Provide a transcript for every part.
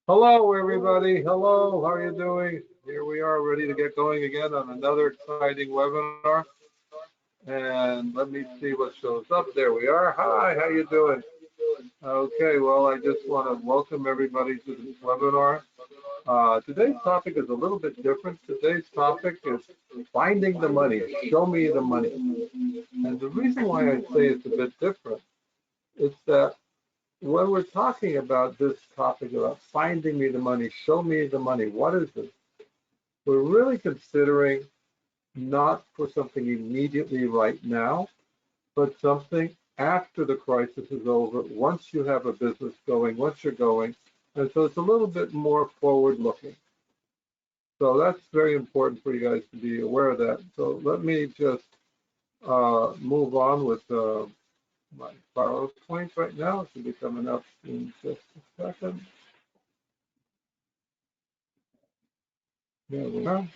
Hello, everybody. Hello, how are you doing? Here we are, ready to get going again on another exciting webinar. And let me see what shows up. There we are. Hi, how you doing? Okay, well, I just want to welcome everybody to this webinar. Today's topic is a little bit different. Today's topic is finding the money. Show me the money. And the reason why I say it's a bit different is that when we're talking about this topic about finding me the money, show me the money, what is it? We're really considering not for something immediately right now, but something after the crisis is over, once you have a business going, once you're going. And so it's a little bit more forward looking. So that's very important for you guys to be aware of that. So let me just move on with my PowerPoint right now. It should be coming up in just a second. There we are.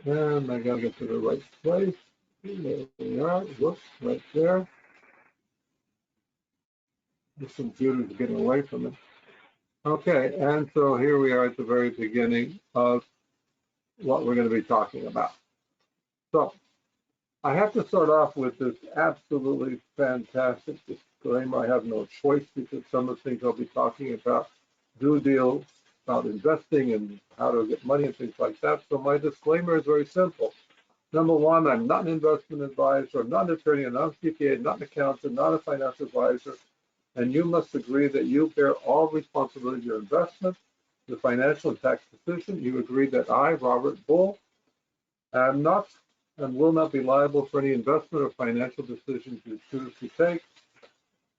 And I gotta get to the right place. There we are. Whoops, right there. This computer's getting away from me. Okay, and so here we are at the very beginning of what we're going to be talking about. So I have to start off with this absolutely fantastic disclaimer. I have no choice because some of the things I'll be talking about do deal about investing and how to get money and things like that. So my disclaimer is very simple. Number one, I'm not an investment advisor, I'm not an attorney, I'm not a CPA, not an accountant, not a financial advisor, and you must agree that you bear all responsibility of your investment, the financial and tax decision. You agree that I, Robert Bull, am not and will not be liable for any investment or financial decisions you choose to take.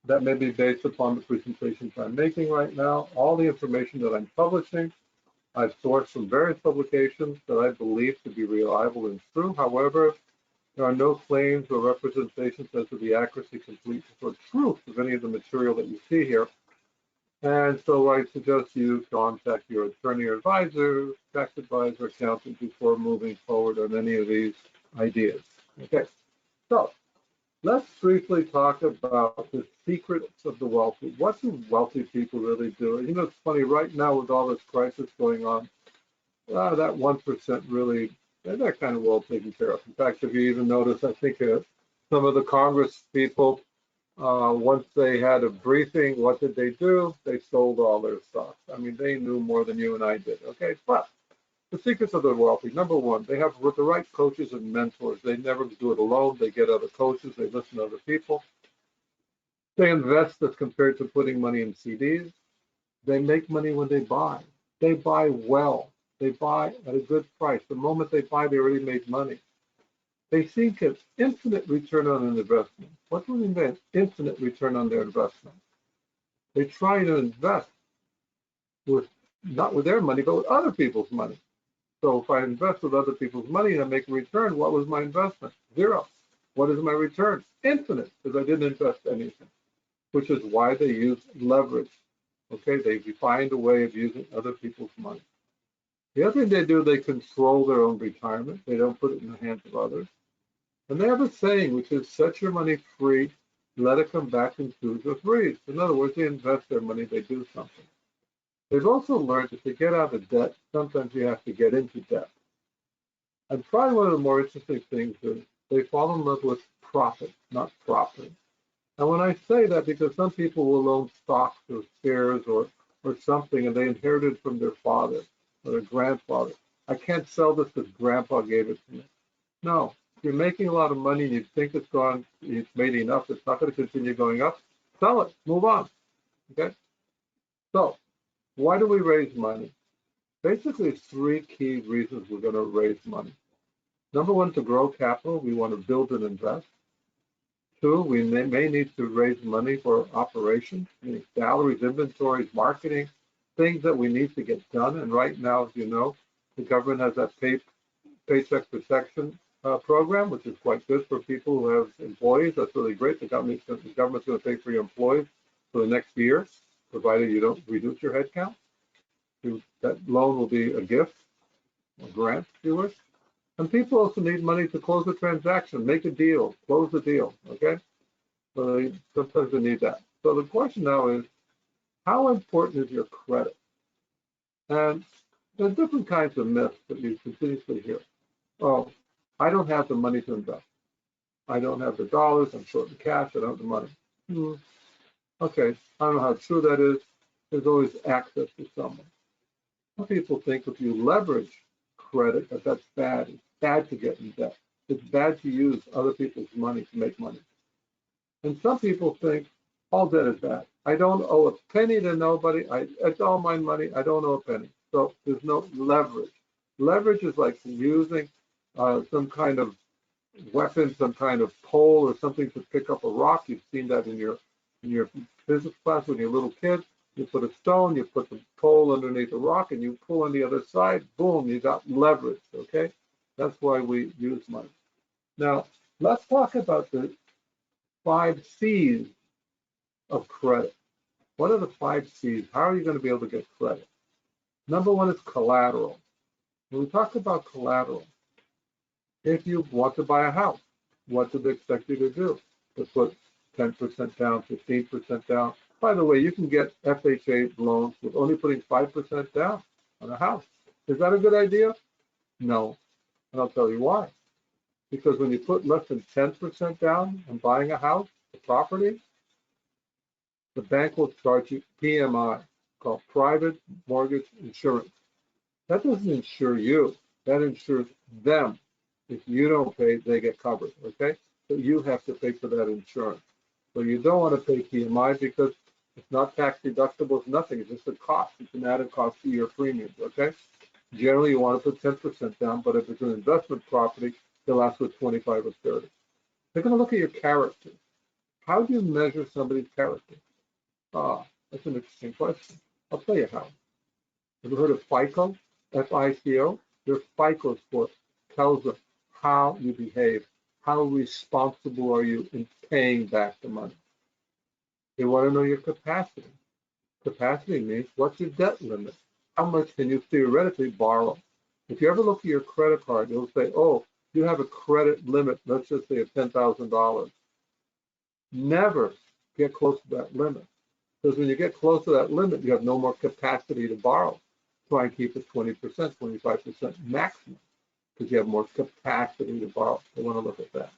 That may be based upon the presentations I'm making right now. All the information that I'm publishing, I've sourced from various publications that I believe to be reliable and true. However, there are no claims or representations as to the accuracy, completeness, or truth of any of the material that you see here. And so I suggest you contact your attorney or advisor, tax advisor, accountant before moving forward on any of these ideas. Okay, so let's briefly talk about the secrets of the wealthy. What do wealthy people really do? You know, it's funny, right now with all this crisis going on, that 1% really, they're kind of well taken care of. In fact, if you even notice, I think some of the Congress people, once they had a briefing, what did they do? They sold all their stocks. I mean, they knew more than you and I did, okay? But the secrets of the wealthy, number one, they have with the right coaches and mentors. They never do it alone. They get other coaches. They listen to other people. They invest as compared to putting money in CDs. They make money when they buy. They buy well. They buy at a good price. The moment they buy, they already made money. They seek an infinite return on an investment. What do we mean, infinite return on their investment? They try to invest with not with their money, but with other people's money. So if I invest with other people's money and I make a return, what was my investment? Zero. What is my return? Infinite, because I didn't invest anything, which is why they use leverage. Okay, they find a way of using other people's money. The other thing they do, they control their own retirement. They don't put it in the hands of others. And they have a saying, which is set your money free, let it come back in twos or threes. In other words, they invest their money, they do something. They've also learned that to get out of debt, sometimes you have to get into debt. And probably one of the more interesting things is they fall in love with profit, not profit. And when I say that, because some people will own stocks or shares or something, and they inherited from their father or their grandfather. I can't sell this because grandpa gave it to me. No, if you're making a lot of money and you think it's made enough, it's not going to continue going up, sell it, move on. Okay? So, why do we raise money? Basically, it's three key reasons we're going to raise money. Number one, to grow capital, we want to build and invest. Two, we may need to raise money for operations, meaning salaries, inventories, marketing, things that we need to get done. And right now, as you know, the government has that paycheck protection program, which is quite good for people who have employees. That's really great. The government's going to pay for your employees for the next year, provided you don't reduce your headcount. That loan will be a gift, a grant, if you wish. And people also need money to close a transaction, make a deal, close the deal, okay? So sometimes they need that. So the question now is, how important is your credit? And there's different kinds of myths that you continuously hear. Oh, I don't have the money to invest. I don't have the dollars. I'm short in cash. I don't have the money. Okay, I don't know how true that is. There's always access to someone. Some people think if you leverage credit, that's bad. It's bad to get in debt. It's bad to use other people's money to make money. And some people think all debt is bad. I don't owe a penny to nobody. It's all my money. I don't owe a penny. So there's no leverage. Leverage is like using some kind of weapon, some kind of pole or something to pick up a rock. You've seen that in your physics class when you're a little kid. You put a stone, you put the pole underneath a rock, and you pull on the other side. Boom, you got leverage. Okay, that's why we use money. Now let's talk about the 5 C's of credit. What are the 5 C's? How are you going to be able to get credit? Number 1 is collateral. When we talk about collateral, if you want to buy a house, what do they expect you to do? To put 10% down, 15% down. By the way, you can get FHA loans with only putting 5% down on a house. Is that a good idea? No. And I'll tell you why. Because when you put less than 10% down on buying a house, a property, the bank will charge you PMI, called private mortgage insurance. That doesn't insure you. That insures them. If you don't pay, they get covered, okay? So you have to pay for that insurance. So you don't want to pay PMI because it's not tax deductible, it's nothing. It's just a cost. It's an added cost to your premiums, okay? Generally, you want to put 10% down, but if it's an investment property, they'll ask for 25 or 30. They're going to look at your character. How do you measure somebody's character? That's an interesting question. I'll tell you how. Have you heard of FICO? FICO? Their FICO score tells them how you behave. How responsible are you in paying back the money? They want to know your capacity. Capacity means what's your debt limit? How much can you theoretically borrow? If you ever look at your credit card, it'll say, oh, you have a credit limit, let's just say of $10,000. Never get close to that limit. Because when you get close to that limit, you have no more capacity to borrow. Try and keep it 20%, 25% maximum, because you have more capacity to borrow. They want to look at that.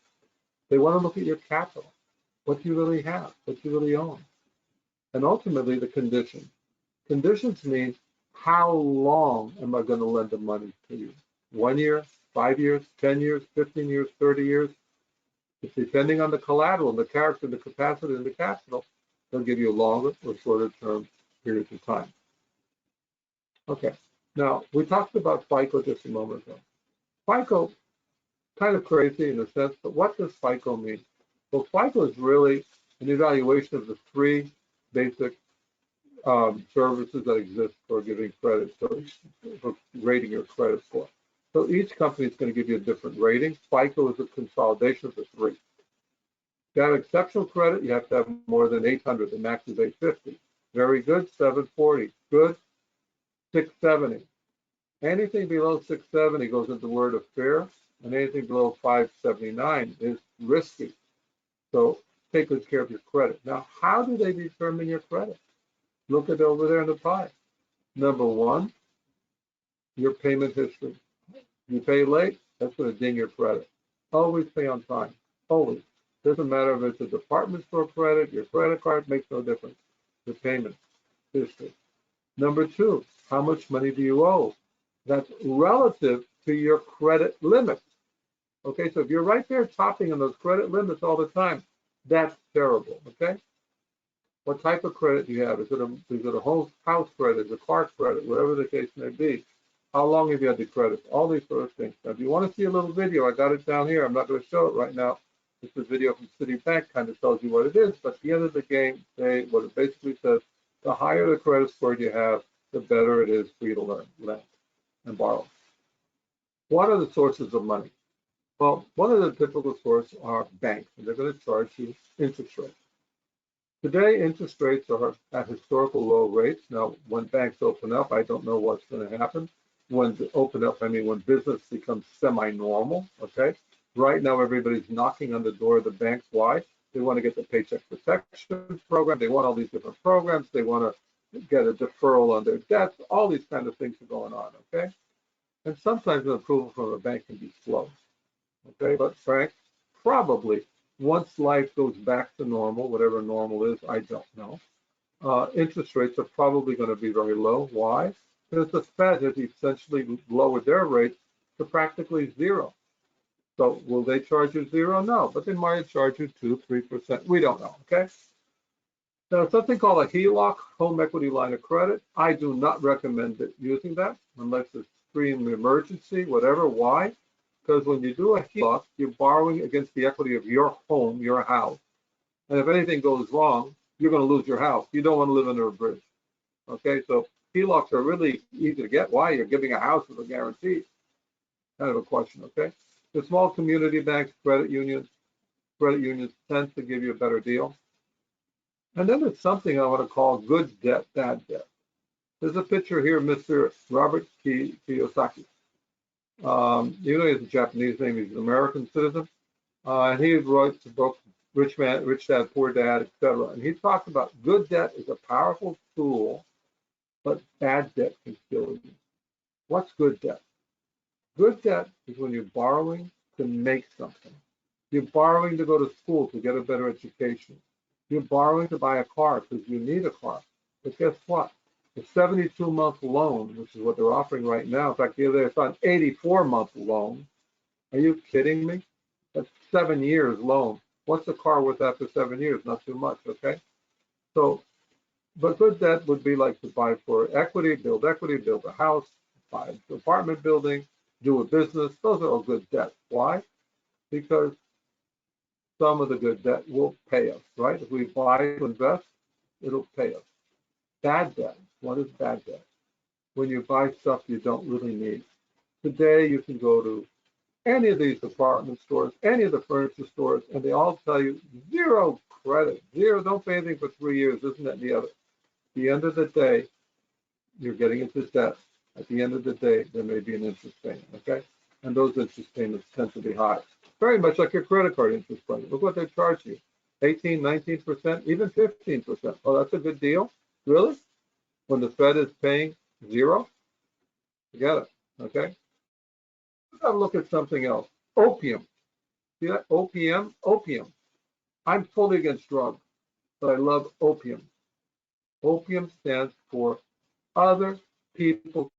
They want to look at your capital, what you really have, what you really own. And ultimately, the conditions. Conditions mean how long am I going to lend the money to you? 1 year, 5 years, 10 years, 15 years, 30 years? It's depending on the collateral, the character, the capacity, and the capital. They'll give you longer or shorter term periods of time. Okay, now we talked about FICO just a moment ago. FICO, kind of crazy in a sense, but what does FICO mean? Well, FICO is really an evaluation of the 3 basic services that exist for giving credit, for rating your credit score. So each company is going to give you a different rating. FICO is a consolidation of the 3. To have exceptional credit, you have to have more than 800. The max is 850. Very good, 740. Good, 670. Anything below 670 goes into the word of fear, and anything below 579 is risky. So take good care of your credit. Now, how do they determine your credit? Look at over there in the pie. Number 1, your payment history. You pay late, that's going to ding your credit. Always pay on time. Always. Doesn't matter if it's a department store credit, your credit card, makes no difference. The payment history. Number 2, how much money do you owe? That's relative to your credit limit. Okay, so if you're right there topping on those credit limits all the time, that's terrible, okay? What type of credit do you have? Is it a whole house credit, is it a car credit, whatever the case may be? How long have you had the credit? All these sort of things. Now, if you want to see a little video, I got it down here. I'm not going to show it right now. This is a video from Citibank, kind of tells you what it is, but at the end of the game, what it basically says, the higher the credit score you have, the better it is for you to lend and borrow. What are the sources of money? Well, one of the typical sources are banks, and they're going to charge you interest rates. Today, interest rates are at historical low rates. Now, when banks open up, I don't know what's going to happen. When they open up, I mean, when business becomes semi-normal, okay? Right now, everybody's knocking on the door of the banks. Why? They want to get the Paycheck Protection Program. They want all these different programs. They want to get a deferral on their debts. All these kind of things are going on, okay? And sometimes an approval from a bank can be slow, okay? But Frank, probably once life goes back to normal, whatever normal is, I don't know, interest rates are probably going to be very low. Why? Because the Fed has essentially lowered their rates to practically zero. So will they charge you zero? No, but they might charge you 2-3%. We don't know, okay? Now, something called a HELOC, home equity line of credit. I do not recommend using that unless it's extreme emergency, whatever. Why? Because when you do a HELOC, you're borrowing against the equity of your home, your house. And if anything goes wrong, you're going to lose your house. You don't want to live under a bridge. Okay, so HELOCs are really easy to get. Why? You're giving a house with a guarantee. Kind of a question, okay? The small community banks, credit unions tend to give you a better deal. And then there's something I want to call good debt, bad debt. There's a picture here of Mr. Robert Kiyosaki. You know, he's a Japanese name. He's an American citizen. And he wrote the book, Rich Dad, Poor Dad, etc. And he talks about good debt is a powerful tool, but bad debt can kill you. What's good debt? Good debt is when you're borrowing to make something. You're borrowing to go to school to get a better education. You're borrowing to buy a car because you need a car. But guess what? A 72-month loan, which is what they're offering right now. In fact, it's an 84-month loan. Are you kidding me? That's 7 years loan. What's the car worth after 7 years? Not too much, okay? So, but good debt would be like to buy for equity, build a house, buy an apartment building, do a business. Those are all good debt. Why? Because some of the good debt will pay us, right? If we buy to invest, it'll pay us. Bad debt. What is bad debt? When you buy stuff you don't really need. Today, you can go to any of these department stores, any of the furniture stores, and they all tell you zero credit, zero, don't pay anything for 3 years, isn't that and the other. At the end of the day, you're getting into debt. At the end of the day, there may be an interest payment, okay? And those interest payments tend to be high. Very much like your credit card interest payment. Look what they charge you. 18, 19%, even 15%. Oh, that's a good deal? Really? When the Fed is paying zero? Forget it, okay? Let's have a look at something else. Opium. See that? OPM? Opium. I'm totally against drugs, but I love opium. Opium stands for other people's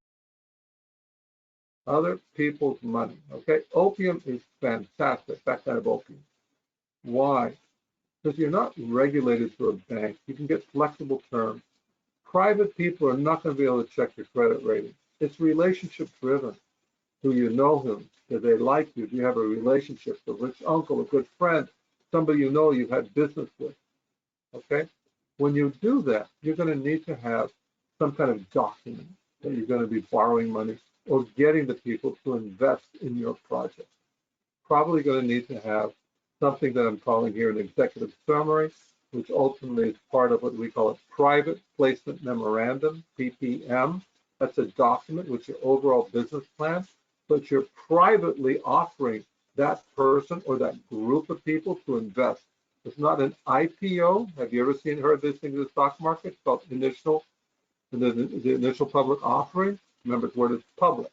money, okay? Opium is fantastic, that kind of opium. Why? Because you're not regulated through a bank. You can get flexible terms. Private people are not going to be able to check your credit rating. It's relationship driven. Do you know him? Do they like you? Do you have a relationship? A rich uncle, a good friend, somebody you know you've had business with, okay? When you do that, you're going to need to have some kind of document that you're going to be borrowing money or getting the people to invest in your project. Probably going to need to have something that I'm calling here an executive summary, which ultimately is part of what we call a private placement memorandum, PPM. That's a document with your overall business plan, but you're privately offering that person or that group of people to invest. It's not an IPO. Have you ever heard this thing in the stock market? It's called the initial public offering. Remember, the word is public.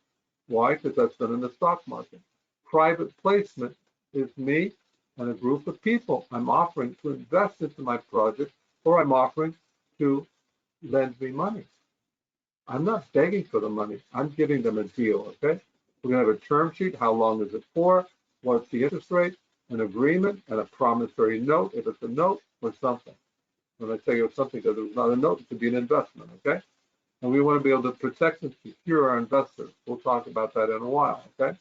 Why? Because that's done in the stock market. Private placement is me and a group of people I'm offering to invest into my project, or I'm offering to lend me money. I'm not begging for the money. I'm giving them a deal, okay? We're going to have a term sheet. How long is it for? What's the interest rate? An agreement and a promissory note, if it's a note, or something. When I say it's something, because it's not a note, it could be an investment, okay? And we want to be able to protect and secure our investors. We'll talk about that in a while, okay?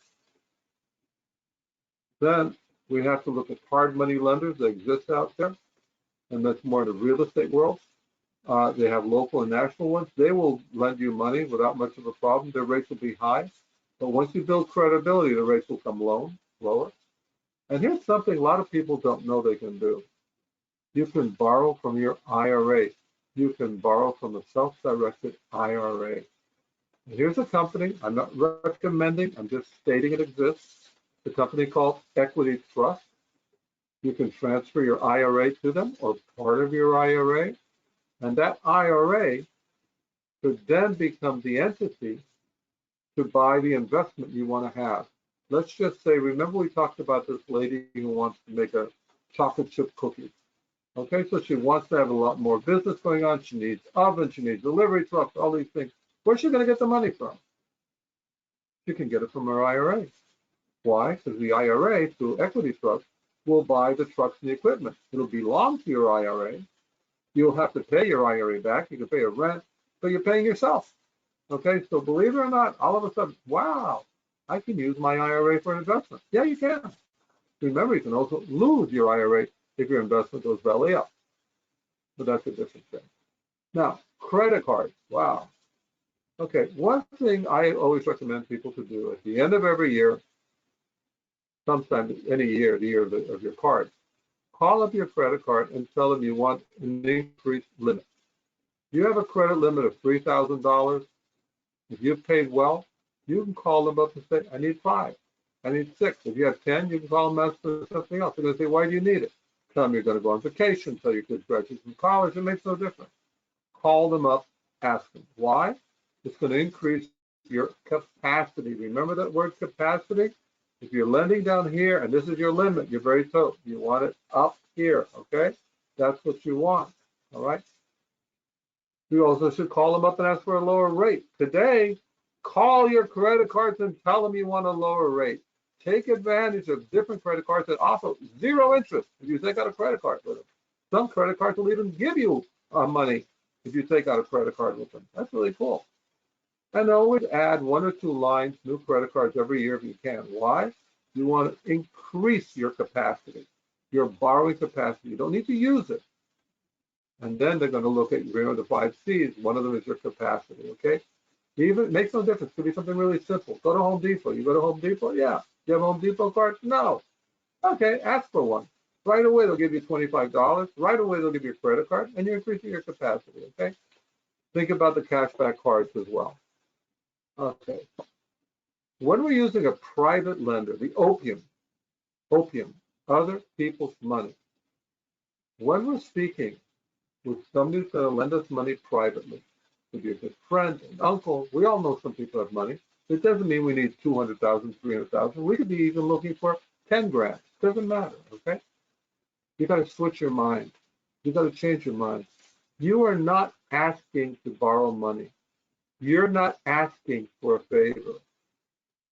Then we have to look at hard money lenders that exist out there, and that's more in the real estate world. They have local and national ones. They will lend you money without much of a problem. Their rates will be high. But once you build credibility, the rates will come lower. And here's something a lot of people don't know they can do. You can borrow from your IRA. You can borrow from a self-directed IRA. And here's a company, I'm not recommending, I'm just stating it exists. The company called Equity Trust. You can transfer your IRA to them or part of your IRA, and that IRA could then become the entity to buy the investment you want to have. Let's just say, remember we talked about this lady who wants to make a chocolate chip cookie. Okay, so she wants to have a lot more business going on. She needs ovens, she needs delivery trucks, all these things. Where's she going to get the money from? She can get it from her IRA. Why? Because the IRA, through equity trusts, will buy the trucks and the equipment. It'll belong to your IRA. You'll have to pay your IRA back. You can pay a rent, but you're paying yourself. Okay, so believe it or not, all of a sudden, wow, I can use my IRA for an investment. Yeah, you can. Remember, you can also lose your IRA if your investment goes belly up. But that's a different thing. Now, credit cards. Wow. Okay, one thing I always recommend people to do at the end of every year, sometime any year, the year of your card, call up your credit card and tell them you want an increased limit. If you have a credit limit of $3,000, if you've paid well, you can call them up and say, I need 5, I need 6. If you have 10, you can call them and ask for something else. They're going to say, why do you need it? Tell them you're going to go on vacation, tell your kids graduate from college. It makes no difference. Call them up, ask them. Why? It's going to increase your capacity. Remember that word capacity? If you're lending down here and this is your limit, you're very tough. You want it up here, okay? That's what you want, all right? You also should call them up and ask for a lower rate. Today, call your credit cards and tell them you want a lower rate. Take advantage of different credit cards that offer 0 interest if you take out a credit card with them. Some credit cards will even give you money if you take out a credit card with them. That's really cool. And always add 1 or 2 lines, new credit cards every year if you can. Why? You want to increase your capacity, your borrowing capacity. You don't need to use it. And then they're going to look at, the 5 C's. One of them is your capacity, okay? Even it makes no difference. It could be something really simple. Go to Home Depot. You go to Home Depot? Yeah. You have a Home Depot card? No. Okay, ask for one. Right away, they'll give you $25. Right away, they'll give you a credit card, and you're increasing your capacity, okay? Think about the cashback cards as well. Okay. When we're using a private lender, the opium, other people's money. When we're speaking with somebody who's going to lend us money privately, could be a good friend, an uncle. We all know some people have money. It doesn't mean we need 200,000, 300,000. We could be even looking for 10 grand. Doesn't matter, okay? You got to switch your mind. You got to change your mind. You are not asking to borrow money. You're not asking for a favor.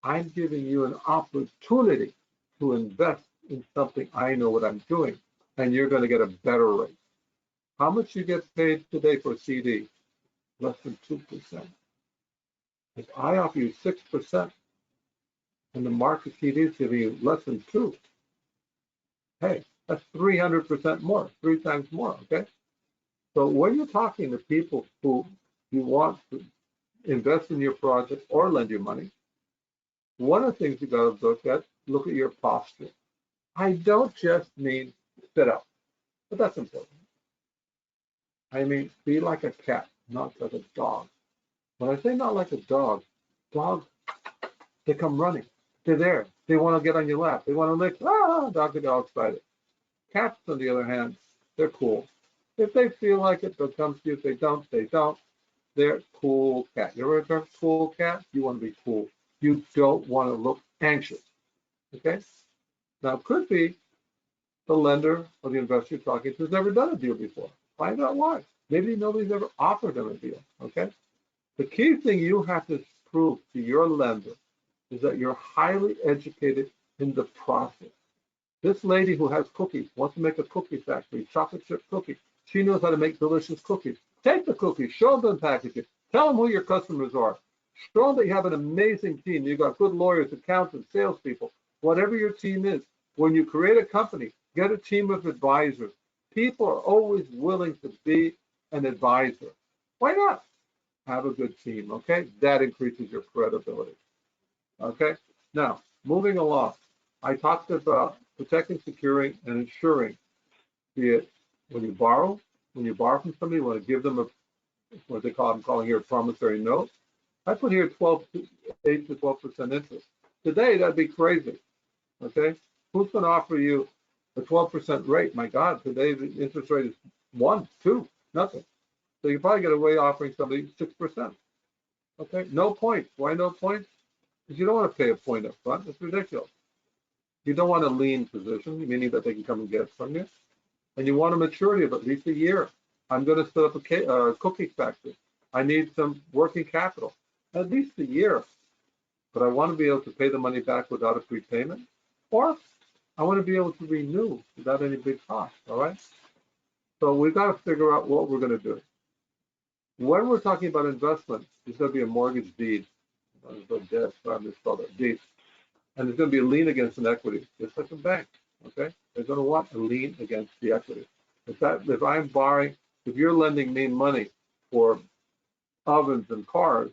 I'm giving you an opportunity to invest in something I know what I'm doing, and you're going to get a better rate. How much you get paid today for a CD? Less than 2%. If I offer you 6%, and the market CD is giving you less than 2%, hey, that's 300% more, 3 times more, okay? So when you're talking to people who you want to invest in your project or lend you money, one of the things you got to look at your posture. I don't just mean sit up, but that's important. I mean, be like a cat, not like a dog. When I say not like a dog, dogs, they come running. They're there. They want to get on your lap. They want to lick. Dog to go excited. Cats, on the other hand, they're cool. If they feel like it, they'll come to you. If they don't, they don't. They're cool cat. You ever heard of cool cat? You want to be cool. You don't want to look anxious. Okay? Now, it could be the lender or the investor you're talking to has never done a deal before. Find out why. Maybe nobody's ever offered them a deal. Okay? The key thing you have to prove to your lender is that you're highly educated in the process. This lady who has cookies wants to make a cookie factory, chocolate chip cookie. She knows how to make delicious cookies. Take the cookies, show them packaging, tell them who your customers are. Show them that you have an amazing team. You've got good lawyers, accountants, salespeople, whatever your team is. When you create a company, get a team of advisors. People are always willing to be an advisor. Why not? Have a good team, okay? That increases your credibility, okay? Now, moving along, I talked about protecting, securing, and insuring, be it when you borrow from somebody, you want to give them a, what they call, I'm calling here a promissory note. I put here 8 to 12% interest. Today, that'd be crazy, okay? Who's going to offer you A 12% rate, my God, today the interest rate is 1, 2, nothing. So you probably get away offering somebody 6%. Okay, no points. Why no points? Because you don't want to pay a point up front. It's ridiculous. You don't want a lean position, meaning that they can come and get it from you. And you want a maturity of at least a year. I'm going to set up a cookie factory. I need some working capital, at least a year. But I want to be able to pay the money back without a prepayment, or I want to be able to renew without any big cost, all right? So we've got to figure out what we're going to do. When we're talking about investment, there's going to be a mortgage deed. I misspelled it, deed. And there's going to be a lien against an equity, just like a bank, okay? They're going to want a lien against the equity. If I'm borrowing, if you're lending me money for ovens and cars,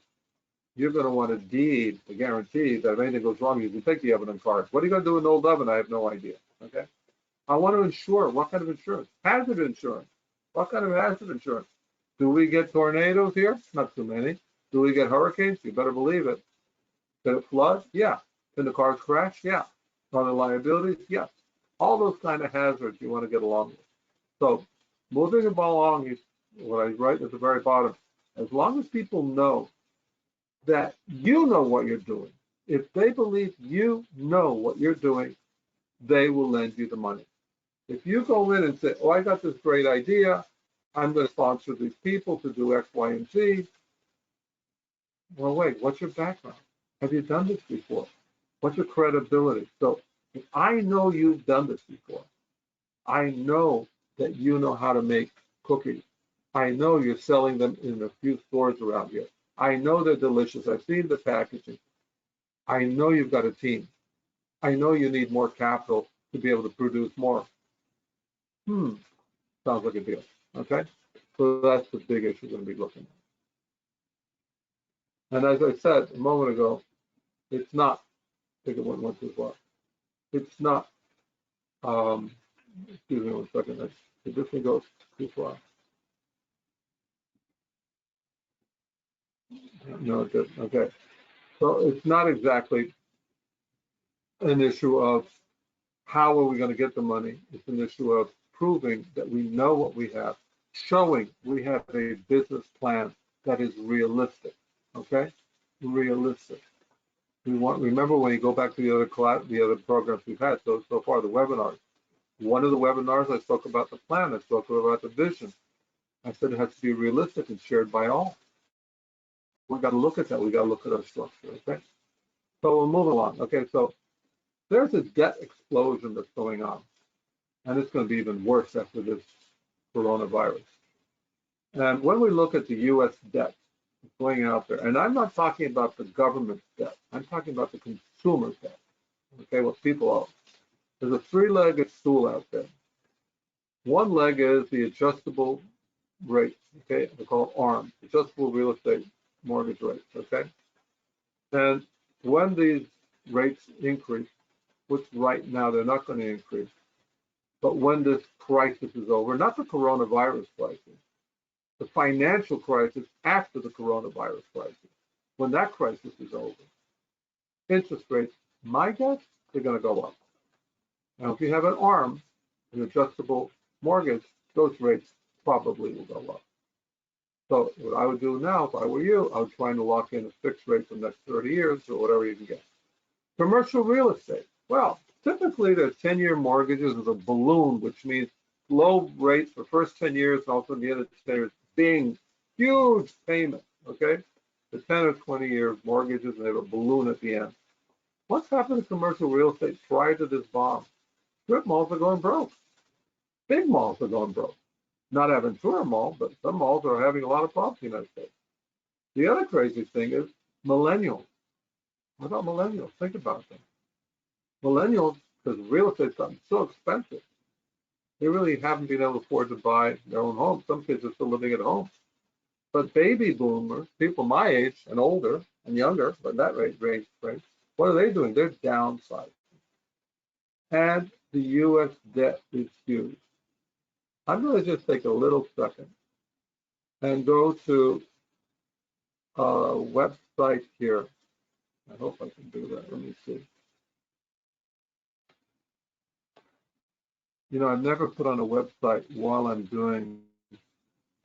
you're going to want a deed, a guarantee that if anything goes wrong, you can take the oven and cars. What are you going to do with an old oven? I have no idea, okay? I want to insure. What kind of insurance? Hazard insurance. What kind of hazard insurance? Do we get tornadoes here? Not too many. Do we get hurricanes? You better believe it. Can it flood? Yeah. Can the cars crash? Yeah. Are there liabilities? Yeah. All those kind of hazards you want to get along with. So moving along, what I write at the very bottom, as long as people know that you know what you're doing, if they believe you know what you're doing, they will lend you the money. If you go in and say, oh, I got this great idea, I'm going to sponsor these people to do X, Y, and Z. Well, wait, what's your background? Have you done this before? What's your credibility? So if I know you've done this before, I know that you know how to make cookies. I know you're selling them in a few stores around here. I know they're delicious. I've seen the packaging. I know you've got a team. I know you need more capital to be able to produce more. Sounds like a deal. Okay? So that's the big issue we're going to be looking at. And as I said a moment ago, it's not, I think it went too far. It's not, excuse me 1 second, this thing goes too far. No, it didn't. Okay. So it's not exactly an issue of how are we going to get the money. It's an issue of proving that we know what we have, showing we have a business plan that is realistic. Okay, realistic. We want. Remember when you go back to the other programs we've had so far, the webinars. One of the webinars I spoke about the plan. I spoke about the vision. I said it has to be realistic and shared by all. We got to look at that. We got to look at our structure. Okay. So we'll move along. Okay. So there's a debt explosion that's going on, and it's going to be even worse after this coronavirus. And when we look at the U.S. debt going out there, and I'm not talking about the government debt, I'm talking about the consumer debt, okay, what people owe. There's a three-legged stool out there. One leg is the adjustable rate, okay, they call it ARM, adjustable real estate mortgage rates, okay? And when these rates increase, which right now they're not going to increase, but when this crisis is over, not the coronavirus crisis, the financial crisis after the coronavirus crisis, when that crisis is over, interest rates, my guess, they're going to go up. Now, if you have an ARM, an adjustable mortgage, those rates probably will go up. So what I would do now, if I were you, I would try to lock in a fixed rate for the next 30 years or whatever you can get. Commercial real estate. Well, typically there's 10-year mortgages with a balloon, which means low rates for first 10 years and also in the end of 10 years being huge payments, okay? The 10 or 20-year mortgages, and they have a balloon at the end. What's happened to commercial real estate prior to this bomb? Strip malls are going broke. Big malls are going broke. Not Aventura Mall, but some malls are having a lot of problems in the United States. The other crazy thing is millennials. What about millennials? Think about them. Millennials, because real estate's gotten so expensive, they really haven't been able to afford to buy their own homes. Some kids are still living at home. But baby boomers, people my age and older and younger, but that range, what are they doing? They're downsizing. And the U.S. debt is huge. I'm going to just take a little second and go to a website here. I hope I can do that. Let me see. You know, I've never put on a website while I'm doing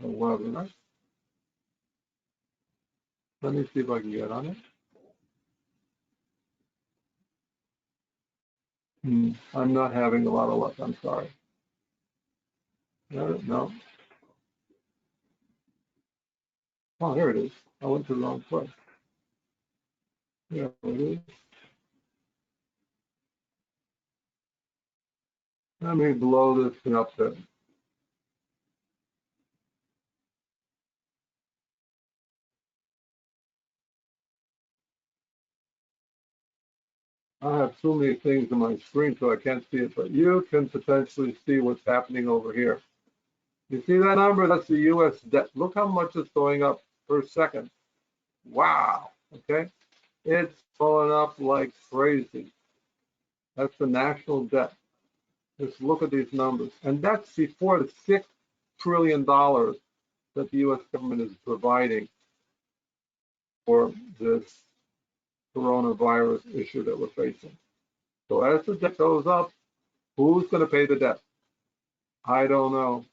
a webinar. Let me see if I can get on it. I'm not having a lot of luck. I'm sorry. No. Oh, here it is. I went to the wrong place. There it is. Let me blow this thing up there. I have so many things on my screen, so I can't see it, but you can potentially see what's happening over here. You see that number? That's the U.S. debt. Look how much it's going up per second. Wow. Okay. It's going up like crazy. That's the national debt. Just look at these numbers. And that's before the $6 trillion that the U.S. government is providing for this coronavirus issue that we're facing. So as the debt goes up, who's going to pay the debt? I don't know,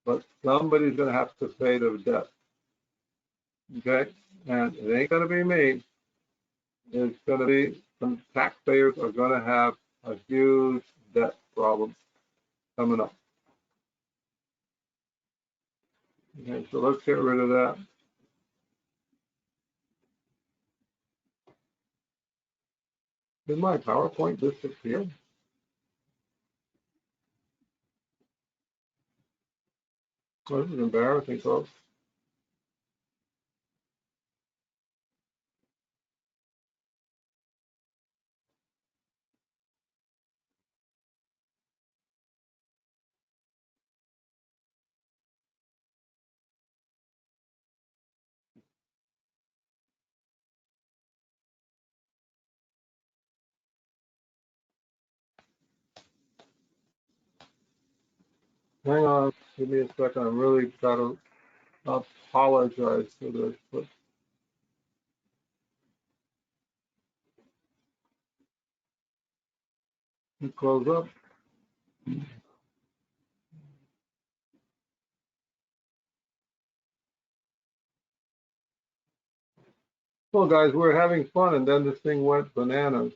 but somebody's going to have to pay the debt. Okay? And it ain't going to be me. It's going to be some taxpayers are going to have a huge debt problem coming up. Okay, so let's get rid of that. Did my PowerPoint disappear? Oh, this is embarrassing, folks. Hang on, give me a second. I'm really got to apologize for this, but you close up. Well, guys, we're having fun, and then this thing went bananas.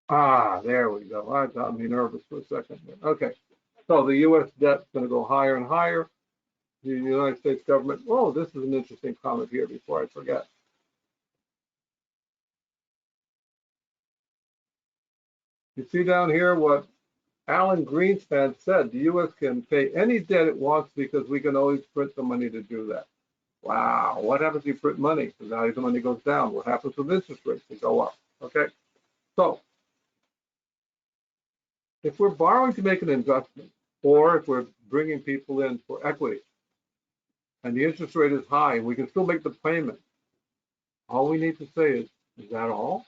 Ah, there we go. I got me nervous for a second. Okay, so the U.S. debt's going to go higher and higher. The United States government. Oh, this is an interesting comment here before I forget. You see down here what Alan Greenspan said, the U.S. can pay any debt it wants because we can always print the money to do that. Wow, what happens if you print money? The value of the money goes down. What happens with interest rates? They go up, okay? So if we're borrowing to make an investment, or if we're bringing people in for equity, and the interest rate is high, and we can still make the payment, all we need to say is that all?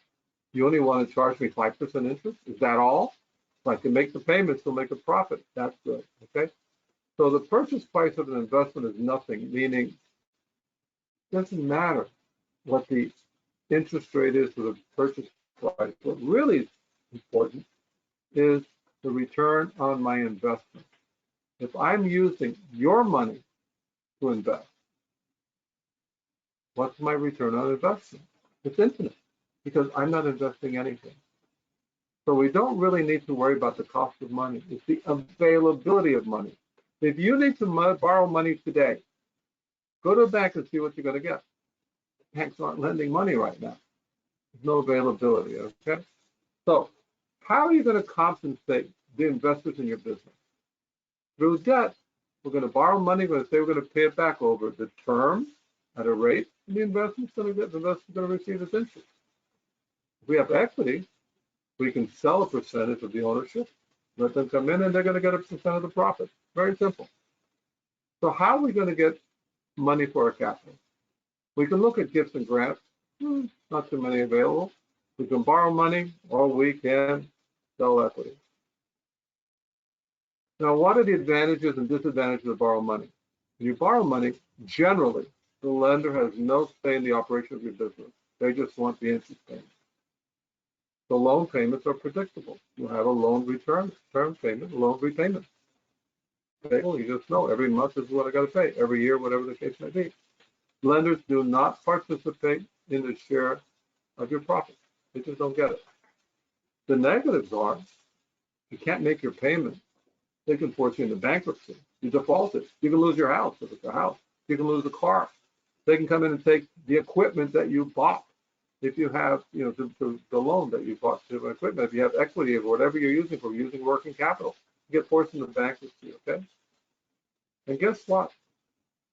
You only want to charge me 5% interest? Is that all? So I can make the payment, still make a profit. That's good, okay? So the purchase price of an investment is nothing, meaning it doesn't matter what the interest rate is for the purchase price. What really is important is the return on my investment. If I'm using your money to invest, what's my return on investment? It's infinite because I'm not investing anything. So we don't really need to worry about the cost of money. It's the availability of money. If you need to borrow money today, go to a bank and see what you're going to get. Banks aren't lending money right now. There's no availability, okay? So how are you going to compensate the investors in your business? Through debt. We're going to borrow money. We're going to say we're going to pay it back over the term at a rate, and the investor's going to receive its interest. If we have equity, we can sell a percentage of the ownership, let them come in, and they're going to get a percent of the profit. Very simple. So how are we going to get money for our capital? We can look at gifts and grants. Not too many available. We can borrow money, or we can sell equity. Now, what are the advantages and disadvantages of borrowing money? When you borrow money, generally, the lender has no say in the operation of your business. They just want the interest payment. The loan payments are predictable. You have a loan return, term payment, loan repayment. Okay? Well, you just know every month is what I got to pay, every year, whatever the case may be. Lenders do not participate in the share of your profit. They just don't get it. The negatives are you can't make your payment. They can force you into bankruptcy. You defaulted. You can lose your house if it's a house. You can lose a car. They can come in and take the equipment that you bought. If you have, the loan that you bought to equipment, if you have equity or whatever you're using for using working capital, you get forced into bankruptcy, okay? And guess what?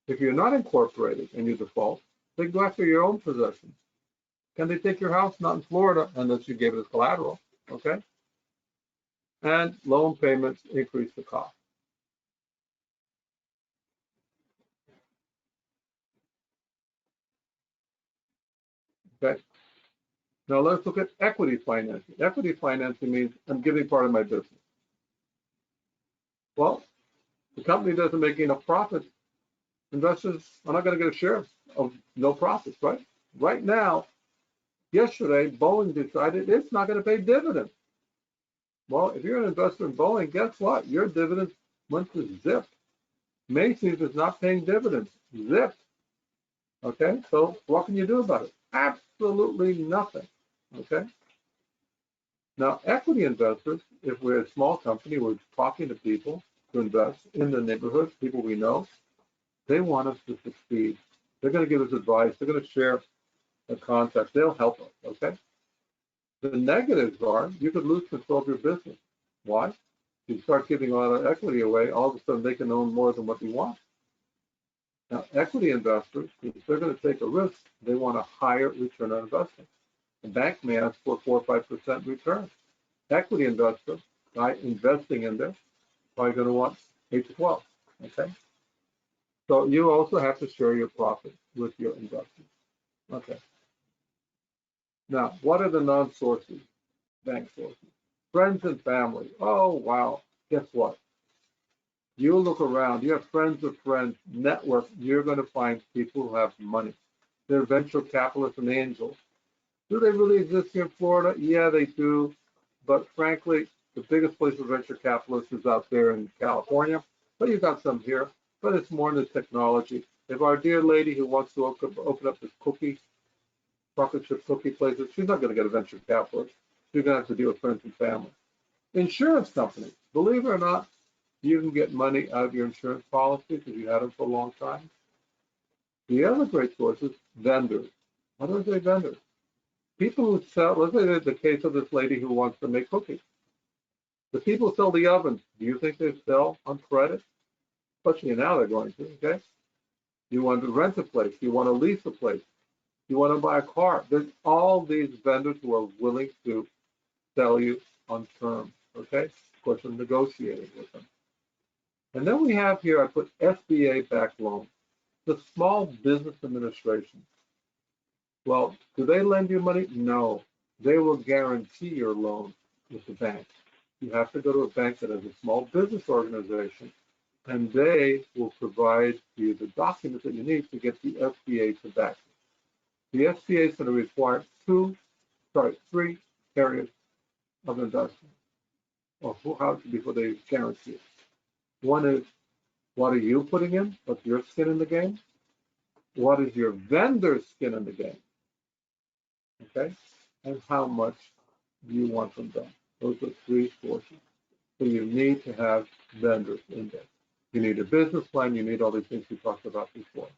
If you're not incorporated and you default, they can go after your own possessions. Can they take your house? Not in Florida, unless you gave it as collateral, okay? And loan payments increase the cost. Okay. Now let's look at equity financing. Equity financing means I'm giving part of my business. Well, the company doesn't make enough profit. Investors are not going to get a share of no profits, right? Right now, yesterday, Boeing decided it's not going to pay dividends. Well, if you're an investor in Boeing, guess what? Your dividends went to zip. Macy's is not paying dividends. Zip. Okay, so what can you do about it? Absolutely nothing. Okay. Now, equity investors, if we're a small company, we're talking to people to invest in the neighborhood, people we know, they want us to succeed. They're going to give us advice. They're going to share a contact. They'll help us, okay? The negatives are you could lose control of your business. Why? You start giving a lot of equity away, all of a sudden they can own more than what you want. Now, equity investors, if they're going to take a risk, they want a higher return on investment. The bank may ask for 4 or 5% return. Equity investor, by investing in this, probably going to want 8 to 12. Okay. So you also have to share your profit with your investors. Okay. Now, what are the non-sources, bank sources? Friends and family. Oh, wow. Guess what? You look around, you have friends of friends, network, you're going to find people who have money. They're venture capitalists and angels. Do they really exist here in Florida? Yeah, they do. But frankly, the biggest place for venture capitalists is out there in California. But you've got some here, but it's more in the technology. If our dear lady who wants to open up this chocolate chip cookie place, she's not going to get a venture capitalist. She's going to have to deal with friends and family. Insurance companies, believe it or not, you can get money out of your insurance policies if you had them for a long time. The other great source is vendors. What are they vendors? People who sell, let's say the case of this lady who wants to make cookies. The people who sell the ovens, do you think they sell on credit? Especially now they're going to, okay? You want to rent a place, you want to lease a place, you want to buy a car. There's all these vendors who are willing to sell you on terms, okay? Of course, I'm negotiating with them. And then we have here, I put SBA-backed loans, the Small Business Administration. Well, do they lend you money? No. They will guarantee your loan with the bank. You have to go to a bank that has a small business organization, and they will provide you the documents that you need to get the SBA to back you. The SBA is going to require three areas of investment, or before they guarantee it. One is, what are you putting in? What's your skin in the game? What is your vendor's skin in the game? Okay? And how much do you want from them? Those are three sources. So you need to have vendors in there. You need a business plan. You need all these things we talked about before.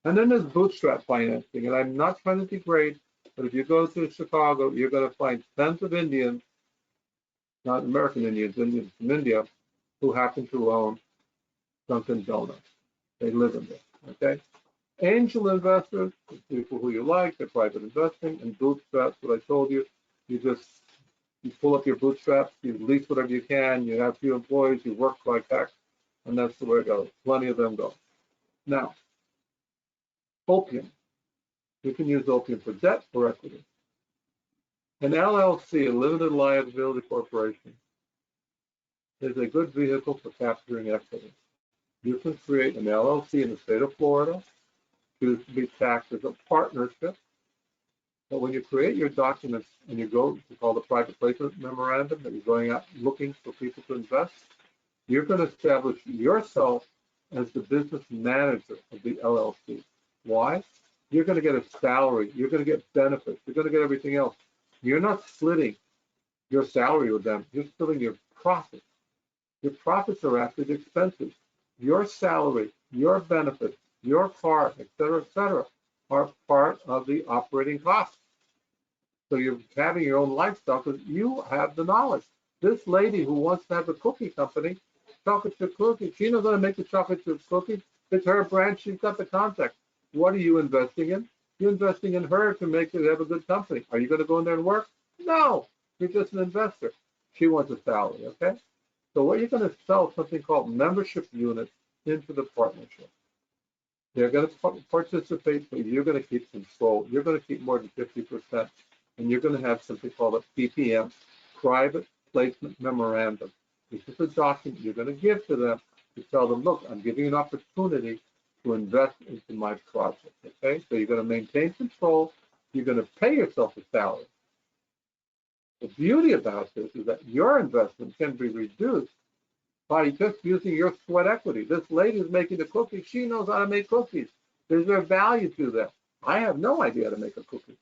And then there's bootstrap financing. And I'm not trying to degrade, but if you go to Chicago, you're going to find tons of Indians, not American Indians, Indians from India, who happen to own Dunkin' Donuts. They live in there, okay? Angel investors, people who you like, they're private investing, and bootstraps, what I told you, you pull up your bootstraps, you lease whatever you can, you have few employees, you work like that, and that's the way it goes. Plenty of them go. Now, opium. You can use opium for debt or equity. An LLC, a limited liability corporation, is a good vehicle for capturing equity. You can create an LLC in the state of Florida, choose to be taxed as a partnership. But when you create your documents and you go to call the private placement memorandum that you're going out looking for people to invest, you're going to establish yourself as the business manager of the LLC. Why? You're going to get a salary. You're going to get benefits. You're going to get everything else. You're not splitting your salary with them. You're splitting your profits. Your profits are after the expenses. Your salary, your benefits, your car, et cetera, are part of the operating costs. So you're having your own lifestyle because you have the knowledge. This lady who wants to have a cookie company, chocolate chip cookie, she knows how to make the chocolate chip cookie. It's her brand. She's got the contact. What are you investing in? You're investing in her to make it have a good company. Are you going to go in there and work? No. You're just an investor. She wants a salary, okay? So what you're going to sell something called membership units into the partnership. They're going to participate, but you're going to keep control. You're going to keep more than 50%, and you're going to have something called a PPM, Private Placement Memorandum. This is a document you're going to give to them to tell them, look, I'm giving you an opportunity to invest into my project, okay? So you're going to maintain control. You're going to pay yourself a salary. The beauty about this is that your investment can be reduced by just using your sweat equity. This lady is making the cookies. She knows how to make cookies. There's a value to them. I have no idea how to make a cookie.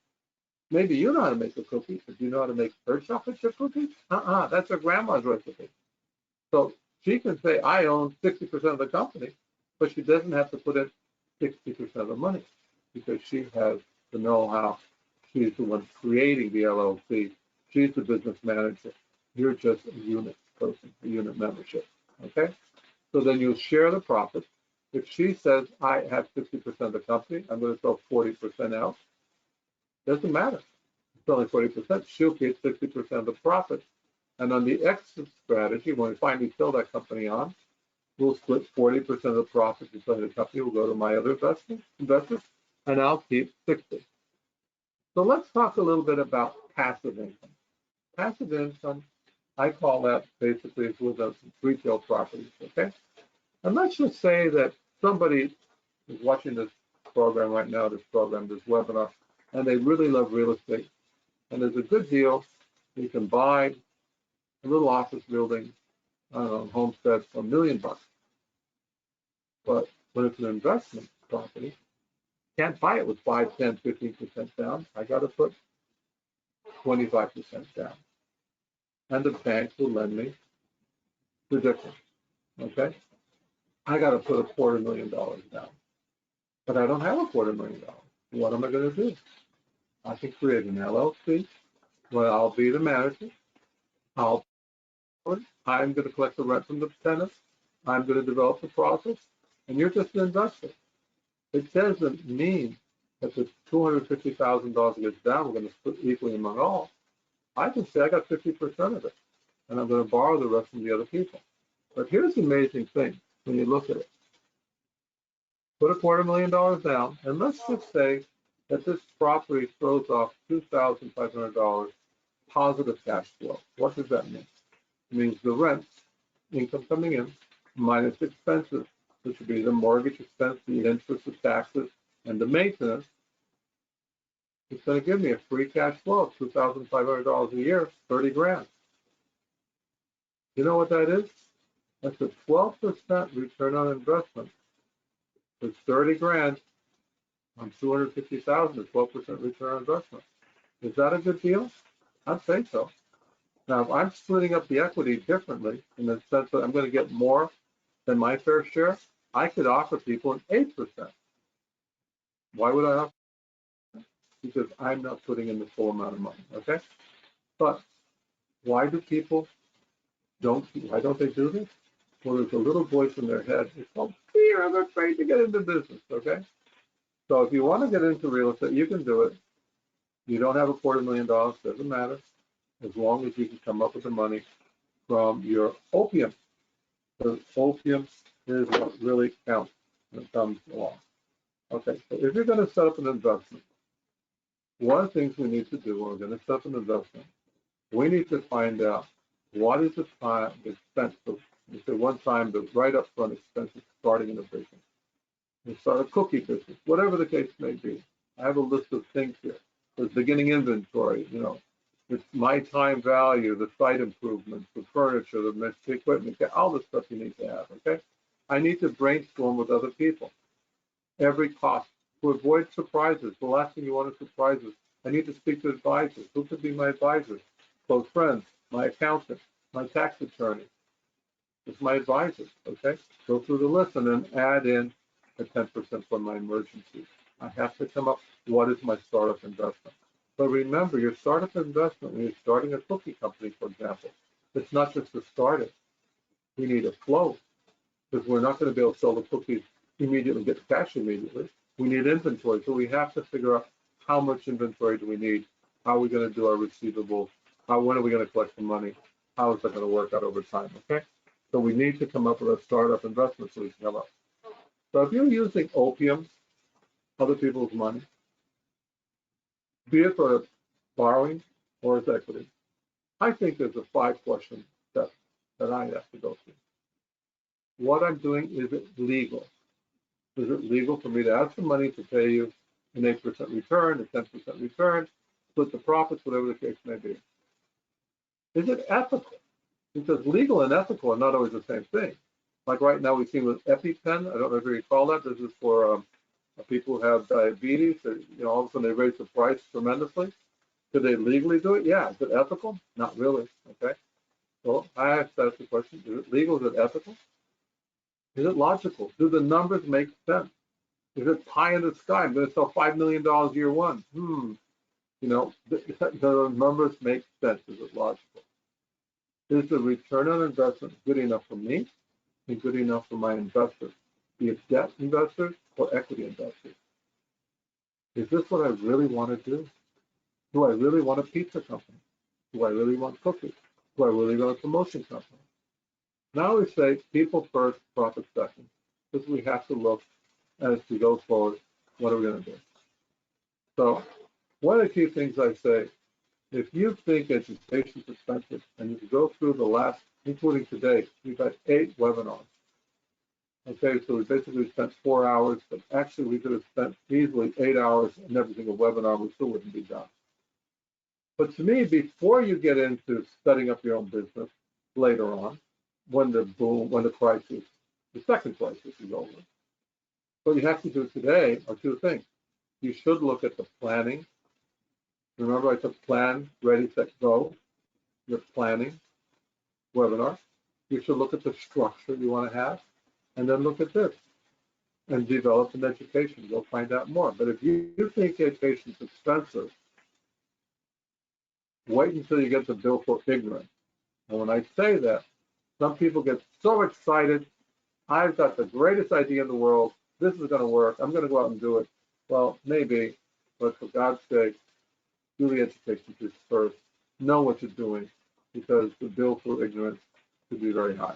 Maybe you know how to make a cookie, but do you know how to make her chocolate chip cookies? That's her grandma's recipe. So she can say, I own 60% of the company, but she doesn't have to put in 60% of the money because she has the know-how. She's the one creating the LLC. She's the business manager. You're just a unit person, a unit membership, okay? So then you'll share the profits. If she says, I have 60% of the company, I'm going to sell 40% out, doesn't matter. It's only 40%. She'll keep 60% of the profits. And on the exit strategy, when we finally sell that company on, we'll split 40% of the profits inside the company will go to my other investors, and I'll keep 60. So let's talk a little bit about passive income. Passive income, I call that basically with retail properties, okay? And let's just say that somebody is watching this program right now, this webinar, and they really love real estate. And there's a good deal. You can buy a little office building, I don't know, homestead for $1 million. But when it's an investment property, can't buy it with 5, 10, 15% down. I got to put 25% down. And the bank will lend me the difference, okay? I got to put $250,000 down. But I don't have $250,000. What am I going to do? I can create an LLC where I'll be the manager. I'm going to collect the rent from the tenants. I'm going to develop the process, and you're just an investor. It doesn't mean that the $250,000 gets down, we're going to split equally among all. I can say I got 50% of it, and I'm going to borrow the rest from the other people. But here's the amazing thing when you look at it. Put $250,000 down, and let's just say that this property throws off $2,500 positive cash flow. What does that mean? It means the rent, income coming in, minus expenses, which would be the mortgage expense, the interest, the taxes, and the maintenance. It's going to give me a free cash flow of $2,500 a year, 30 grand. You know what that is? That's a 12% return on investment. It's 30 grand on 250,000, a 12% return on investment. Is that a good deal? I'd say so. Now, if I'm splitting up the equity differently in the sense that I'm going to get more than my fair share, I could offer people an 8%. Why would I offer? Because I'm not putting in the full amount of money, okay? But why don't they do this? Well, there's a little voice in their head. It's called fear. I'm afraid to get into business, okay? So if you want to get into real estate, you can do it. You don't have $250,000, doesn't matter, as long as you can come up with the money from your opium. The opium is what really counts when it comes along. Okay, so if you're going to set up an investment, one of the things we need to do when we're going to set up an investment, we need to find out What is the expense? You say one time, the right up front expense of starting in a business. You start a cookie business, whatever the case may be. I have a list of things here. There's beginning inventory, it's my time value, the site improvements, the furniture, the equipment, all the stuff you need to have, okay? I need to brainstorm with other people. Every cost to avoid surprises. The last thing you want is surprises. I need to speak to advisors. Who could be my advisors? Close friends, my accountant, my tax attorney. It's my advisors, okay? Go through the list and then add in the 10% for my emergencies. I have to come up, what is my startup investment? But remember, your startup investment, when you're starting a cookie company, for example, it's not just to start it. We need a flow, because we're not going to be able to sell the cookies immediately, get the cash immediately. We need inventory, so we have to figure out how much inventory do we need, how are we going to do our receivables, when are we going to collect the money, how is that going to work out over time, okay? So we need to come up with a startup investment so we can come up. So if you're using opium, other people's money, be it for borrowing or as equity, I think there's a 5-question step that I have to go through. What I'm doing, is it legal? Is it legal for me to have some money to pay you an 8% return, a 10% return, split the profits, whatever the case may be? Is it ethical? Because legal and ethical are not always the same thing. Like right now we've seen with EpiPen, I don't know if you recall that, this is for people who have diabetes, all of a sudden they raise the price tremendously. Could they legally do it? Yeah. Is it ethical? Not really, okay? So I have to ask the question, is it legal, is it ethical? Is it logical? Do the numbers make sense? Is it pie in the sky? I'm going to sell $5 million year one. The numbers make sense. Is it logical? Is the return on investment good enough for me and good enough for my investors, be it debt investors or equity investors? Is this what I really want to do? Do I really want a pizza company? Do I really want cookies? Do I really want a promotion company? Now we say people first, profit second, because we have to look as we go forward, what are we going to do? So one of the key things I say, if you think education is expensive and you go through the last, including today, we've had 8 webinars. Okay, so we basically spent 4 hours, but actually we could have spent easily 8 hours in every single webinar, we still wouldn't be done. But to me, before you get into setting up your own business later on, when the crisis, the second crisis is over, what you have to do today are 2 things. You should look at the planning. Remember I took plan, ready, set, go, your planning webinar. You should look at the structure you want to have, and then look at this and develop an education. You'll find out more. But if you think education is expensive, wait until you get the bill for ignorance. And when I say that, some people get so excited. I've got the greatest idea in the world. This is going to work. I'm going to go out and do it. Well, maybe, but for God's sake, do the education piece first. Know what you're doing, because the bill for ignorance could be very high.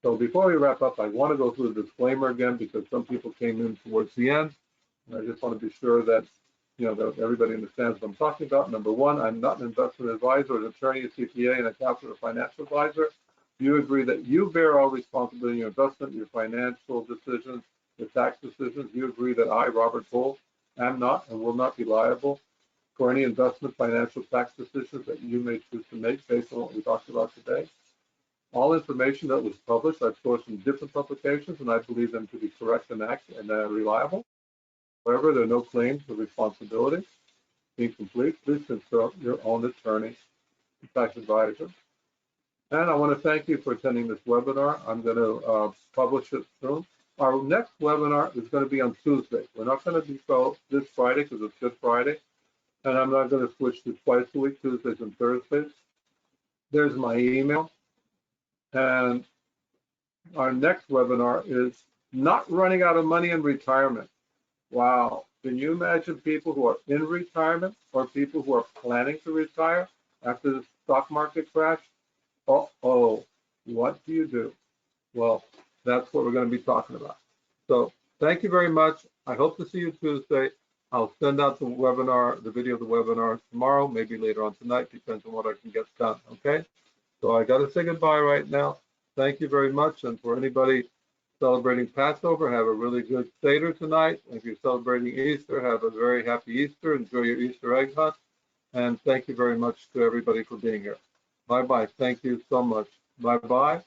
So before we wrap up, I want to go through the disclaimer again, because some people came in towards the end. And I just want to be sure that that everybody understands what I'm talking about. Number one, I'm not an investment advisor, an attorney, a CPA, an accountant, or financial advisor. You agree that you bear all responsibility in your investment, your financial decisions, your tax decisions. You agree that I, Robert Bull, am not and will not be liable for any investment, financial, tax decisions that you may choose to make based on what we talked about today. All information that was published, I've sourced from different publications, and I believe them to be correct and accurate and reliable. However, there are no claims of responsibility. Incomplete, please consult your own attorney and tax advisor. And I want to thank you for attending this webinar. I'm going to publish it soon. Our next webinar is going to be on Tuesday. We're not going to be this Friday because it's Good Friday. And I'm not going to switch to twice a week, Tuesdays and Thursdays. There's my email. And our next webinar is not running out of money in retirement. Wow. Can you imagine people who are in retirement or people who are planning to retire after the stock market crash? Uh-oh, what do you do? Well, that's what we're going to be talking about. So thank you very much. I hope to see you Tuesday. I'll send out the webinar, the video of the webinar tomorrow, maybe later on tonight, depends on what I can get done, okay? So I got to say goodbye right now. Thank you very much. And for anybody celebrating Passover, have a really good Seder tonight. If you're celebrating Easter, have a very happy Easter. Enjoy your Easter egg hunt. And thank you very much to everybody for being here. Bye-bye. Thank you so much. Bye-bye.